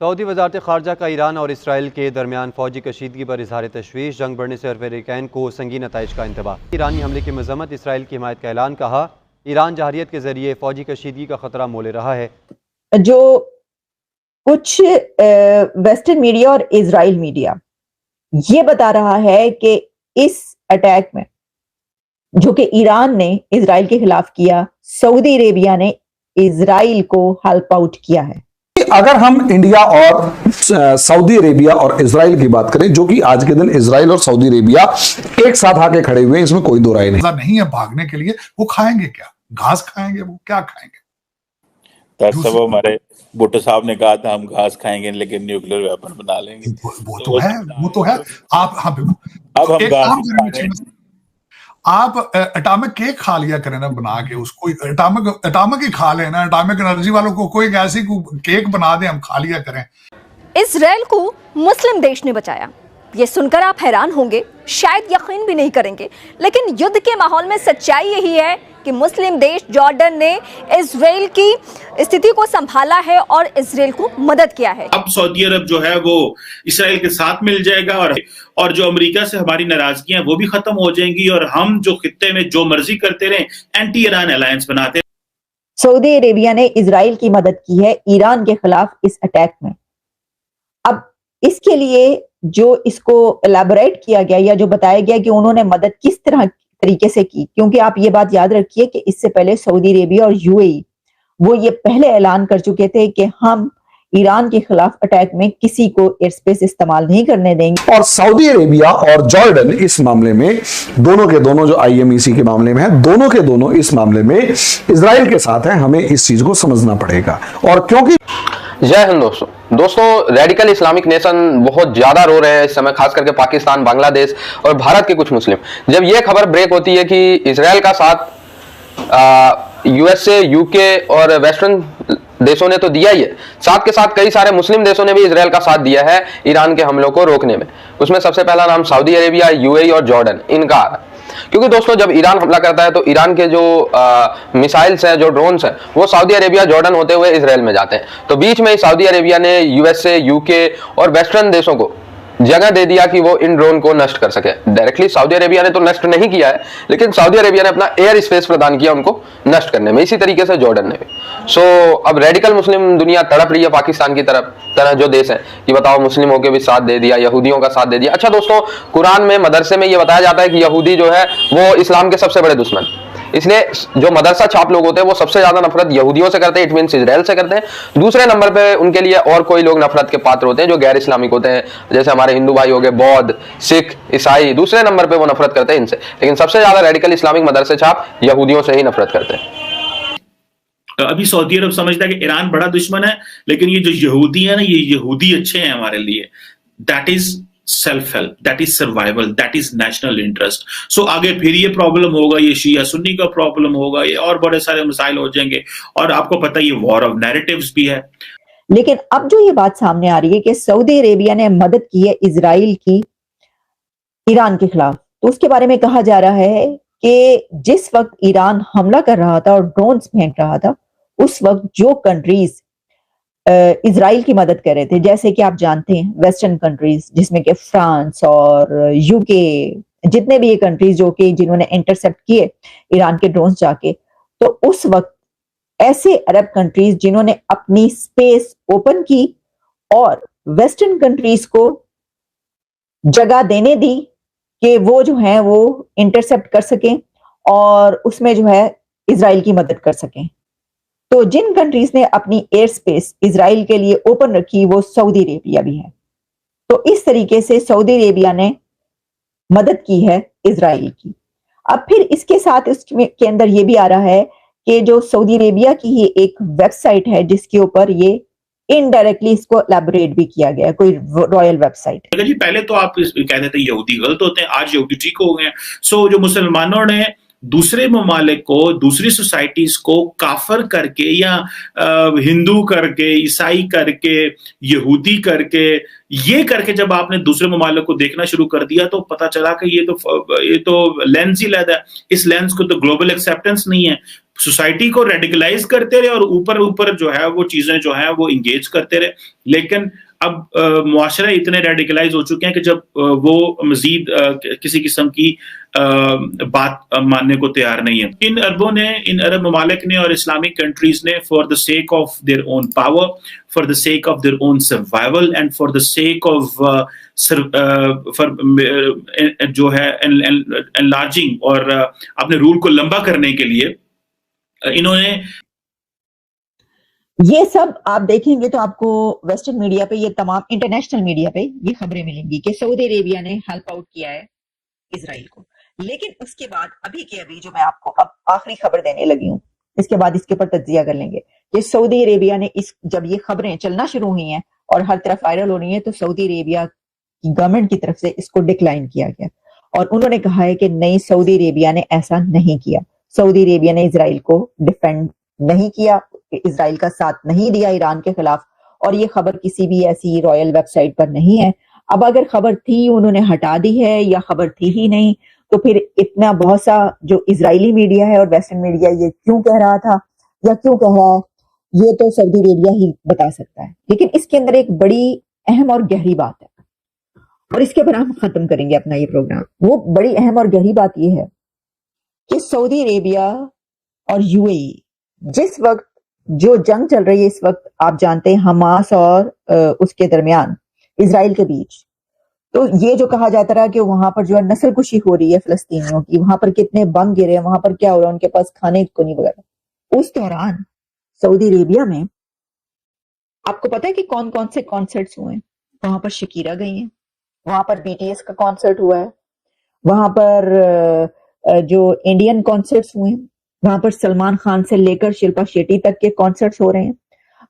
Saudi वज़ारत ख़ारजा का Iran और Israel के दरमियान फ़ौजी कशीदगी पर इज़हार तशवीश, जंग बढ़ने से अमेरिकन को संगीन नताइज का इंतबाह। ईरानी हमले की मज़म्मत, इसराइल की हिमायत का ऐलान। कहा, ईरान जहारियत के ज़रिए फ़ौजी कशीदगी का ख़तरा मोले रहा है। जो कुछ वेस्टर्न मीडिया और इजराइल मीडिया ये बता रहा है कि इस अटैक में जो कि ईरान ने इजराइल के खिलाफ किया, सऊदी अरेबिया ने इजराइल को हेल्प आउट किया है। अगर हम इंडिया और सऊदी अरेबिया और इजराइल की बात करें, जो कि आज के दिन इजराइल और सऊदी अरेबिया एक साथ आके खड़े हुए हैं, इसमें कोई दो राय नहीं है भागने के लिए। वो खाएंगे क्या? घास खाएंगे? वो क्या खाएंगे? सब हमारे भुट्टो साहब ने कहा था हम घास खाएंगे लेकिन न्यूक्लियर वेपन बना लेंगे। वो तो है। आप अब हम घास आप एटॉमिक केक खा लिया करें ना बना के, उसको एटॉमिक ही खा लेना। एटॉमिक एनर्जी वालों को कोई ऐसी केक बना दे, हम खा लिया करें। इजराइल को मुस्लिम देश ने बचाया, ये सुनकर आप हैरान होंगे, शायद यकीन भी नहीं करेंगे, लेकिन युद्ध के माहौल में सच्चाई यही है कि मुस्लिम देश जॉर्डन ने इजराइल की स्थिति को संभाला है और इजराइल को मदद किया है। अब सऊदी अरब जो है वो इजराइल के साथ मिल जाएगा और जो अमेरिका से हमारी नाराजगियां वो भी खत्म हो जाएंगी और हम जो खित्ते में जो मर्जी करते रहे, एंटी ईरान अलायंस बनाते। सऊदी अरेबिया ने इजराइल की मदद की है ईरान के खिलाफ इस अटैक में। अब इसके लिए जो इसको एलैबोरेट किया गया या जो बताया गया कि उन्होंने मदद किस तरीके से की, क्योंकि आप ये बात याद रखिए कि इससे पहले सऊदी अरेबिया और यूएई वो ये पहले ऐलान कर चुके थे कि हम ईरान के खिलाफ अटैक में किसी को एयर स्पेस इस्तेमाल नहीं करने देंगे। और सऊदी अरेबिया और जॉर्डन इस मामले में दोनों के दोनों जो आईएमईसी के मामले में है, दोनों के दोनों इस मामले में इजराइल के साथ है। हमें इस चीज को समझना पड़ेगा। और क्योंकि जय हिंद दोस्तों, रेडिकल इस्लामिक नेशन बहुत ज्यादा रो रहे हैं इस समय, खास करके पाकिस्तान, बांग्लादेश और भारत के कुछ मुस्लिम। जब यह खबर ब्रेक होती है कि इजराइल का साथ यूएसए, यूके और वेस्टर्न देशों ने तो दिया ही है, साथ के साथ कई सारे मुस्लिम देशों ने भी इजराइल का साथ दिया है ईरान के हमलों को रोकने में। उसमें सबसे पहला नाम सऊदी अरेबिया, यूएई और जॉर्डन इनका आ रहा है। क्योंकि दोस्तों जब ईरान हमला करता है तो ईरान के जो मिसाइल्स हैं, जो ड्रोन्स हैं, वो सऊदी अरेबिया, जॉर्डन होते हुए इजराइल में जाते हैं। तो बीच में ही सऊदी अरेबिया ने यूएसए, यूके और वेस्टर्न देशों को जगह दे दिया कि वो इन ड्रोन को नष्ट कर सके। डायरेक्टली सऊदी अरेबिया ने तो नष्ट नहीं किया है, लेकिन सऊदी अरेबिया ने अपना एयर स्पेस प्रदान किया उनको नष्ट करने में। इसी तरीके से जॉर्डन ने भी। अब रेडिकल मुस्लिम दुनिया तड़प रही है पाकिस्तान की तरह जो देश है कि बताओ मुस्लिमों के भी साथ दे दिया, यहूदियों का साथ दे दिया। अच्छा दोस्तों, कुरान में, मदरसे में ये बताया जाता है कि यहूदी जो है वो इस्लाम के सबसे बड़े दुश्मन, इसलिए जो मदरसा छाप लोग होते हैं वो सबसे ज्यादा नफरत यहूदियों से करते हैं, इट मींस इजराइल से करते हैं। दूसरे नंबर पे उनके लिए और कोई लोग नफरत के पात्र होते हैं जो गैर इस्लामिक होते हैं, जैसे हमारे हिंदू भाई हो गए, बौद्ध, सिख, ईसाई। दूसरे नंबर पे वो नफरत करते हैं इनसे, लेकिन सबसे ज्यादा रेडिकल इस्लामिक मदरसे छाप यहूदियों से ही नफरत करते हैं। अभी सऊदी अरब समझता है कि ईरान बड़ा दुश्मन है, लेकिन ये जो यहूदी है ना, ये यहूदी अच्छे हैं हमारे लिए। That is self help, that is survival, that is national interest. So आगे फिर ये प्रॉब्लम होगा, ये शिया सुन्नी का प्रॉब्लम होगा, ये और बड़े सारे मसाइल हो जाएंगे। और आपको पता है ये वॉर ऑफ नैरेटिव्स भी है। लेकिन अब जो ये बात सामने आ रही है कि सऊदी अरेबिया ने मदद की है इजराइल की ईरान के खिलाफ, तो उसके बारे में कहा जा रहा है कि जिस वक्त ईरान हमला कर रहा था और ड्रोन्स फेंक रहा था, उस वक्त जो कंट्रीज इजराइल की मदद कर रहे थे, जैसे कि आप जानते हैं वेस्टर्न कंट्रीज जिसमें कि फ्रांस और यूके, जितने भी ये कंट्रीज जो कि जिन्होंने इंटरसेप्ट किए ईरान के ड्रोन्स जाके, तो उस वक्त ऐसे अरब कंट्रीज जिन्होंने अपनी स्पेस ओपन की और वेस्टर्न कंट्रीज को जगह देने दी कि वो जो है वो इंटरसेप्ट कर सकें और उसमें जो है इजराइल की मदद कर सकें। तो जिन कंट्रीज ने अपनी एयर स्पेस इजराइल के लिए ओपन रखी वो सऊदी अरेबिया भी है। तो इस तरीके से सऊदी अरेबिया ने मदद की है इजराइल की। अब फिर इसके साथ इसके अंदर ये भी आ रहा है कि जो सऊदी अरेबिया की ही एक वेबसाइट है जिसके ऊपर ये इनडायरेक्टली इसको एलैबोरेट भी किया गया है, कोई रॉयल वेबसाइट। जी पहले तो आप कहते थे यहूदी गलत होते हैं, आज यहूदी ठीक हो गए हैं। सो जो मुसलमानों ने दूसरे ममालिक को, दूसरी सोसाइटीज को काफर करके या हिंदू करके, ईसाई करके, यहूदी करके, ये करके जब आपने दूसरे ममालिक को देखना शुरू कर दिया तो पता चला कि ये तो लेंस ही लगा है। इस लेंस को तो ग्लोबल एक्सेप्टेंस नहीं है। सोसाइटी को रेडिकलाइज करते रहे और ऊपर ऊपर जो है वो चीजें जो है वो इंगेज करते रहे, लेकिन अब मुआशरे इतने रेडिकलाइज हो चुके हैं कि जब वो मजीद किसी किस्म की बात मानने को तैयार नहीं है। इन अरब ममालिक ने और इस्लामिक कंट्रीज ने for the sake of their own power, for the sake of their own survival and for the sake of जो है एनलार्जिंग और अपने रूल को लंबा करने के लिए इन्होंने ये सब आप देखेंगे तो आपको वेस्टर्न मीडिया पे, ये तमाम इंटरनेशनल मीडिया पे ये खबरें मिलेंगी कि सऊदी अरेबिया ने हेल्प आउट किया है इजराइल को। लेकिन उसके बाद अभी के अभी जो मैं आपको अब आखिरी खबर देने लगी हूँ, इसके बाद इसके ऊपर तज्जिया कर लेंगे कि सऊदी अरेबिया ने जब ये खबरें चलना शुरू हुई हैं और हर तरफ वायरल हो रही है, तो सऊदी अरेबिया की गवर्नमेंट की तरफ से इसको डिक्लाइन किया गया और उन्होंने कहा है कि नहीं, सऊदी अरेबिया ने ऐसा नहीं किया। सऊदी अरेबिया ने इजराइल को डिफेंड नहीं किया, इजराइल का साथ नहीं दिया ईरान के खिलाफ, और ये खबर किसी भी ऐसी रॉयल वेबसाइट पर नहीं है। अब अगर खबर थी उन्होंने हटा दी है या खबर थी ही नहीं, तो फिर इतना बहुत सा जो इजरायली मीडिया है और वेस्टर्न मीडिया ये क्यों कह रहा था या क्यों कह रहा है, ये तो सऊदी अरेबिया ही बता सकता है। लेकिन इसके अंदर एक बड़ी अहम और गहरी बात है और इसके ऊपर हम खत्म करेंगे अपना ये प्रोग्राम। वो बड़ी अहम और गहरी बात ये है कि सऊदी अरेबिया और यूएई, जिस वक्त जो जंग चल रही है इस वक्त, आप जानते हैं हमास और उसके दरमियान इजराइल के बीच, तो ये जो कहा जाता रहा कि वहां पर जो है नस्लकुशी हो रही है फिलिस्तीनियों की, वहां पर कितने बम गिरे हैं, वहां पर क्या हो रहा है, उनके पास खाने को नहीं वगैरह। उस दौरान सऊदी अरेबिया में आपको पता है कि कौन कौन से कॉन्सर्ट्स हुए हैं? वहां पर शकीरा गई हैं, वहां पर बीटीएस का कॉन्सर्ट हुआ है, वहां पर जो इंडियन कॉन्सर्ट्स हुए हैं, वहां पर सलमान खान से लेकर शिल्पा शेट्टी तक के कॉन्सर्ट्स हो रहे हैं,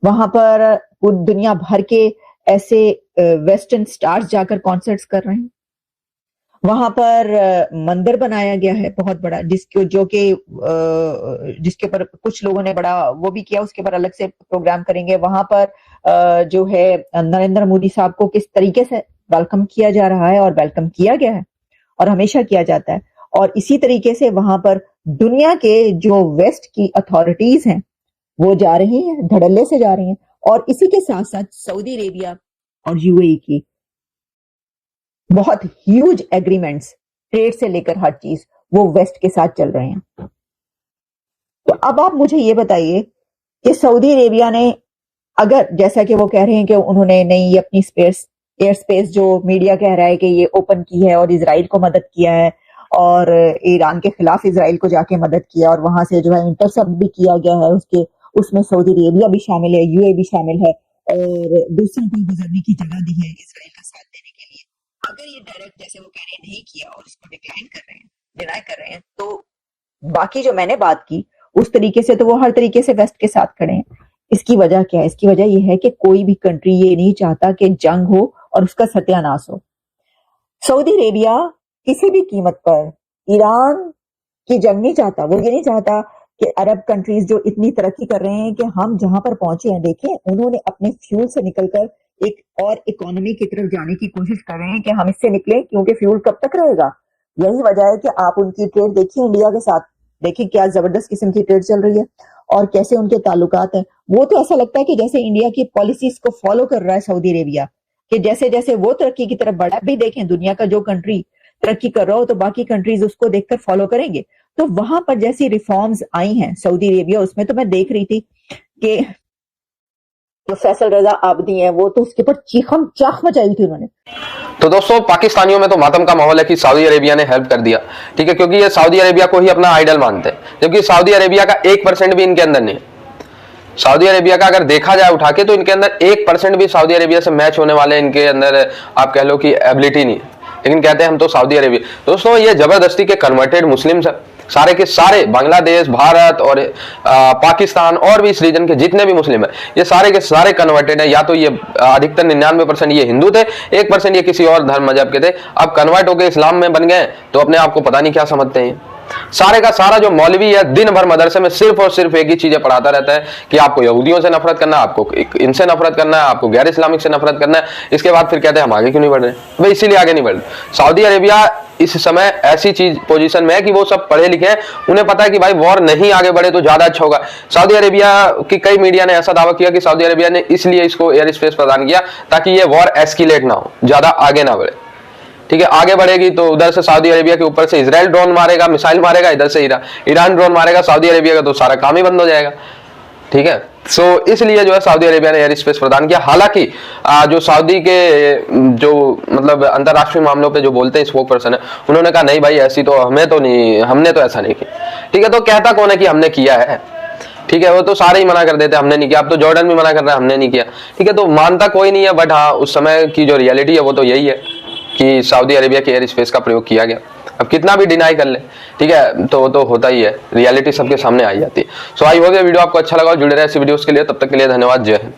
वहां पर पूरी दुनिया भर के ऐसे वेस्टर्न स्टार्स जाकर कॉन्सर्ट्स कर रहे हैं, वहां पर मंदिर बनाया गया है बहुत बड़ा, जिसके ऊपर कुछ लोगों ने बड़ा वो भी किया, उसके ऊपर अलग से प्रोग्राम करेंगे। वहां पर जो है नरेंद्र मोदी साहब को किस तरीके से वेलकम किया जा रहा है और वेलकम किया गया है और हमेशा किया जाता है। और इसी तरीके से वहां पर दुनिया के जो वेस्ट की अथॉरिटीज हैं वो जा रही हैं, धड़ल्ले से जा रही हैं। और इसी के साथ साथ सऊदी अरेबिया और यूएई की बहुत ह्यूज एग्रीमेंट्स, ट्रेड से लेकर हर चीज, वो वेस्ट के साथ चल रहे हैं। तो अब आप मुझे ये बताइए कि सऊदी अरेबिया ने, अगर जैसा कि वो कह रहे हैं कि उन्होंने नहीं ये अपनी एयर स्पेस जो मीडिया कह रहा है कि ये ओपन की है और इजराइल को मदद किया है और ईरान के खिलाफ इजराइल को जाके मदद किया और वहां से जो है इंटरसेप्ट भी किया गया है, उसमें सऊदी अरेबिया भी शामिल है, यूएई भी शामिल है और दूसरों को गुजरने की जगह दी है इजराइल का साथ देने के लिए। अगर ये डायरेक्ट जैसे वो कह रहे हैं नहीं किया और इसको डिक्लाइन कर रहे हैं, डिनाई कर रहे हैं, तो बाकी जो मैंने बात की उस तरीके से तो वो हर तरीके से वेस्ट के साथ खड़े हैं। इसकी वजह क्या है? इसकी वजह यह है कि कोई भी कंट्री ये नहीं चाहता कि जंग हो और उसका सत्यानाश हो। सऊदी अरेबिया किसी भी कीमत पर ईरान की जंग नहीं चाहता। वो ये नहीं चाहता कि अरब कंट्रीज जो इतनी तरक्की कर रहे हैं कि हम जहां पर पहुंचे हैं, देखें उन्होंने अपने फ्यूल से निकलकर एक और इकोनॉमी की तरफ जाने की कोशिश कर रहे हैं कि हम इससे निकलें, क्योंकि फ्यूल कब तक रहेगा। यही वजह है कि आप उनकी ट्रेड देखिए इंडिया के साथ, देखिए क्या जबरदस्त किस्म की ट्रेड चल रही है और कैसे उनके ताल्लुकात हैं। वो तो ऐसा लगता है कि जैसे इंडिया की पॉलिसीज को फॉलो कर रहा है सऊदी अरेबिया, कि जैसे जैसे वो तरक्की की तरफ बढ़ा, भी देखें दुनिया का जो कंट्री तरक्की कर रहा हो तो बाकी कंट्रीज उसको देखकर फॉलो करेंगे। तो वहां पर जैसी रिफॉर्म्स आई हैं सऊदी अरेबिया, उसमें तो मैं देख रही थी कि जो फैसल रजा आबदी है वो तो उसके ऊपर चीखम चाख मचाई थी उन्होंने। तो दोस्तों पाकिस्तानियों में तो मातम का माहौल है कि सऊदी अरेबिया ने हेल्प कर दिया, ठीक है, क्योंकि ये सऊदी अरेबिया को ही अपना आइडल मानते हैं, जबकि सऊदी अरेबिया का 1% भी इनके अंदर नहीं है। सऊदी अरेबिया का अगर देखा जाए उठा के तो इनके अंदर 1% भी सऊदी अरेबिया से मैच होने वाले इनके अंदर आप कह लो कि एबिलिटी नहीं है, लेकिन कहते हैं हम तो सऊदी अरेबिया। दोस्तों ये जबरदस्ती के कन्वर्टेड मुस्लिम्स हैं, सारे के सारे बांग्लादेश, भारत और पाकिस्तान और भी इस रीजन के जितने भी मुस्लिम हैं ये सारे के सारे कन्वर्टेड हैं। या तो ये अधिकतर 99% ये हिंदू थे, 1% ये किसी और धर्म मजहब के थे। अब कन्वर्ट होकर इस्लाम में बन गए तो अपने आप को पता नहीं क्या समझते हैं। सारे का सारा जो मौलवी है दिन भर मदरसे में सिर्फ और सिर्फ एक ही चीजें पढ़ाता रहता है कि आपको यहूदियों से नफरत करना है, आपको इनसे नफरत करना है, आपको गैर इस्लामिक से नफरत करना है। इसके बाद फिर कहते हैं हम आगे क्यों नहीं बढ़ रहे? भाई इसीलिए आगे नहीं बढ़ रहे। सऊदी अरेबिया इस समय ऐसी चीज पोजीशन में है कि वो सब पढ़े लिखे हैं, उन्हें पता है कि भाई वॉर नहीं आगे बढ़े तो ज्यादा अच्छा होगा। सऊदी अरेबिया की कई मीडिया ने ऐसा दावा किया कि सऊदी अरेबिया ने इसलिए इसको एयर स्पेस प्रदान किया ताकि ये वॉर एस्केलेट ना हो, ज्यादा आगे ना बढ़े। ठीक है, आगे बढ़ेगी तो उधर से सऊदी अरेबिया के ऊपर से इजराइल ड्रोन मारेगा, मिसाइल मारेगा, इधर से ईरान ड्रोन मारेगा, सऊदी अरेबिया का तो सारा काम ही बंद हो जाएगा। ठीक है, सो इसलिए जो है सऊदी अरेबिया ने एयर स्पेस प्रदान किया। हालांकि जो सऊदी के जो मतलब अंतरराष्ट्रीय मामलों पे जो बोलते हैं स्पोक पर्सन है, उन्होंने कहा नहीं भाई ऐसी तो हमें तो नहीं, हमने तो ऐसा नहीं किया। ठीक है, तो कहता कौन है कि हमने किया है? ठीक है, वो तो सारे ही मना कर देते हैं हमने नहीं किया। अब तो जॉर्डन भी मना कर रहा है हमने नहीं किया। ठीक है, तो मानता कोई नहीं है, बट हाँ उस समय की जो रियलिटी है वो तो यही है कि सऊदी अरेबिया के एयर स्पेस का प्रयोग किया गया। अब कितना भी डिनाई कर ले, ठीक है, तो वो तो होता ही है, रियलिटी सबके सामने आई जाती है। सो आई होप ये वीडियो आपको अच्छा लगा, जुड़े रहे ऐसी वीडियोस के लिए। तब तक के लिए धन्यवाद, जय हिंद।